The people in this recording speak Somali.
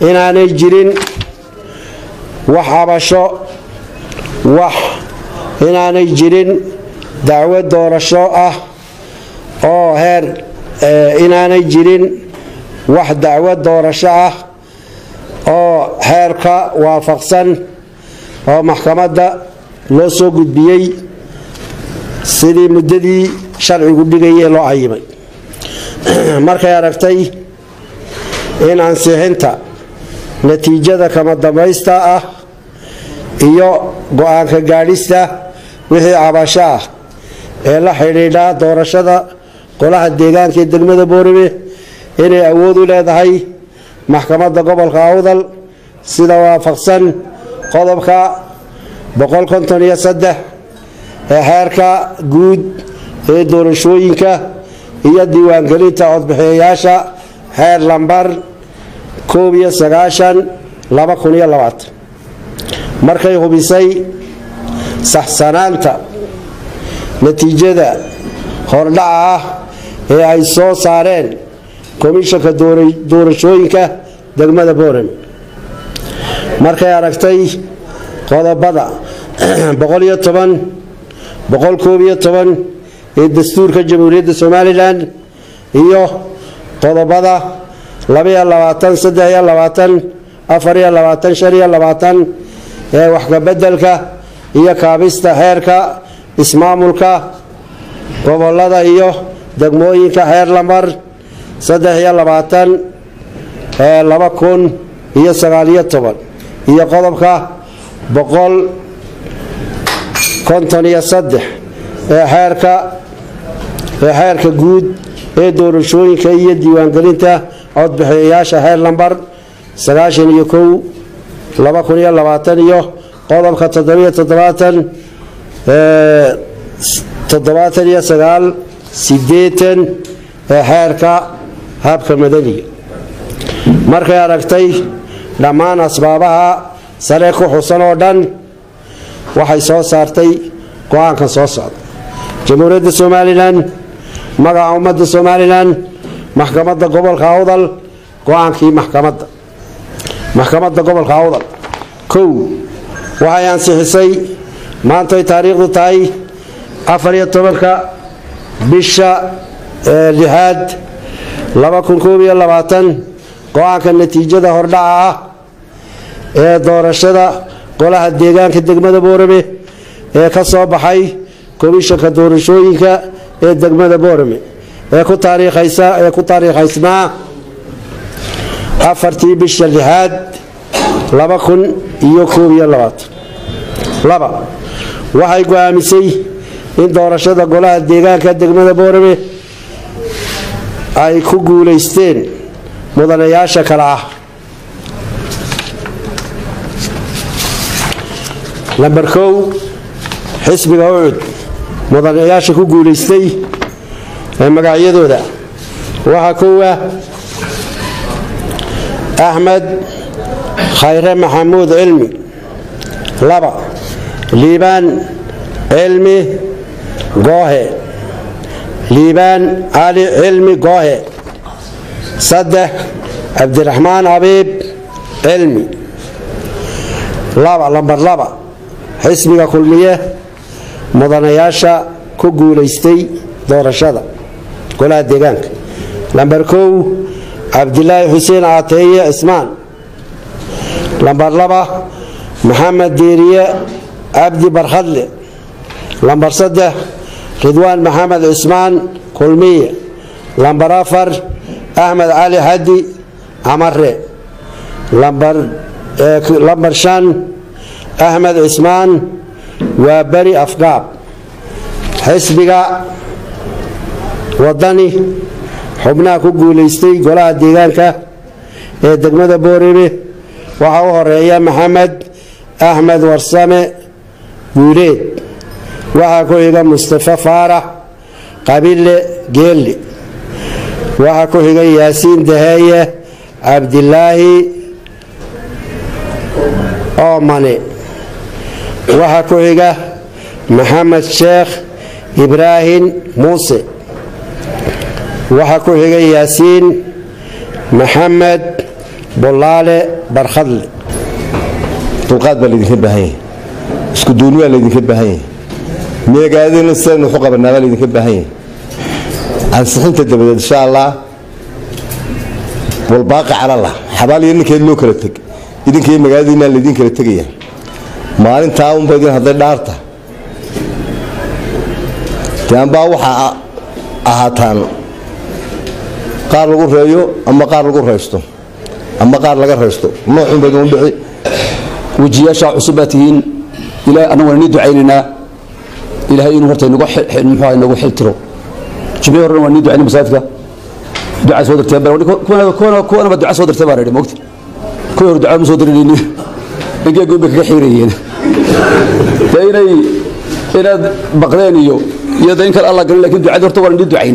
inaanay jirin wax cabasho inaanay jirin dacwad doorasho ah oo heer inaanay jirin wax dacwad doorasho ah oo heerka waafaqsan oo maxkamadda loo soo gudbiyay sidii muddadii sharcigu dhigayay loo cayimay markay aragtay in ansixinta natiijada kama dambaysta ah iyo go'aanka gaadhista wixii cabasho ah ee la xidhiidha doorashada golaha deegaanka ee degmada Boorame inay awood u leedahay maxkamadda gobolka Awdal sida waafaqsan qodobka 153 ee xeerka guud ee doorashooyinka iyo diiwaangelinta codbixiyayaasha heer lambar 19/2020 markay hubisay saxsanaanta natiijada hordhaca ah ee ay soo saareen komishanka doorashooyinka degmada Boorame markay aragtay qodobada 110 ee dastuurka jamhuuriyadda Soomaaliland iyo qodobada 22 ee wax ka bedelka iyo kaabista heerka ismaamulka gobolada iyo degmooyinka heer lambar 23 ee 2019 iyo qodobka 153 ee xeerka guud ee doorashooyinka iyo diiwaangelinta codbixiyayaasha heer lambar 91/2020 iyo qodobka 77 ee xeerka habka madaniga markay aragtay dhammaan asbaabaha sare ku xusan oo dhan waxay soo saartay go'aanka soo socda jamhuuriyadda Soomaaliland magaca ummadda Soomaaliland maxkamadda gobolka Awdal go'aankii maxkamadda gobolka Awdal waxay ansixisay maanta taariikhdu tahay 14 bisha 6 2021 go'aanka natiijada hordhaca ah ee doorashada golaha deegaanka degmada Boorame ee ka soo baxay komishanka doorashooyinka ee degmada Boorame ee ku taariikhaysnaa 4 bisha 6 2021 waxay go'aamisay in doorashada golaha deegaanka degmada Boorame ay ku guuleysteen mudanayaasha kala ah lambar 1 xisbiga ucud mudanayaasha ku guuleystay ee magacyadooda waxa koowa Ahmed Khayre Maxamuud Cilmi 2 Liibaan Cilmi Goohe Liibaan Ali Cilmi Goohe 3 Cabdiraxmaan Abiib Cilmi lambar 2 xisbiga kulmiye mudanayaasha ku guuleystay doorashada golaha deegaanka lambar 1 Abdullaahi Xuseen Aateeye Ismaan lambar 2 Maxamed Diiriye Abdi Barkhadle lambar 3 Ridwaan Maxamed Ismaan Kulmiye lambar 4 Ahmed Ali Hadi Amare lambar 5 Ahmed Ismaan waa bari afgaab xisbiga wadani xubnaha ku guuleystay golaha deegaanka ee degmada Boorame waxa uu horeeya Maxamed Ahmed Warsame Guuleed waxa ku xiga Mustafa Faarax Qabile Geeli waxa ku xiga Yaasiin Dahaye Abdillaahi Oomane waxa ku xiga Maxamed Sheekh Ibraahim Muuse waxa ku xiga Yaasiin Maxamed بولالة برخدل دulqaad baa laydinka baahan yahay isku duuni baa laydinka baahan yahay meegaadina sidaynu waxu qabanaa baa laydinka baahan yahay ansixinta dabadeed insha allah walbaaqa cala allah xabaal iyo ninkeed loo kala teg idinkii magaaladiina laydin kala tegaya maalintaa unba idin hadday dhaarta taanbaa waxaa ahaataan qaar lagu reeyo ama qaar lagu reysto ama qaar laga reysto noocun bay u dhici وجياشا عصباتين إلى أنا وني دعينا إلى هاي نورتي نقول نقول حلترو جميع وني دعينا مساعدك دعاء صدر تبار كون بدعاء صدر تبار هذا وقت كون دعاء صدر لي نجي أقول بك حيرين تيري إلى بقرانيو يدين كان الله قال لك دعاء دورت وني دعين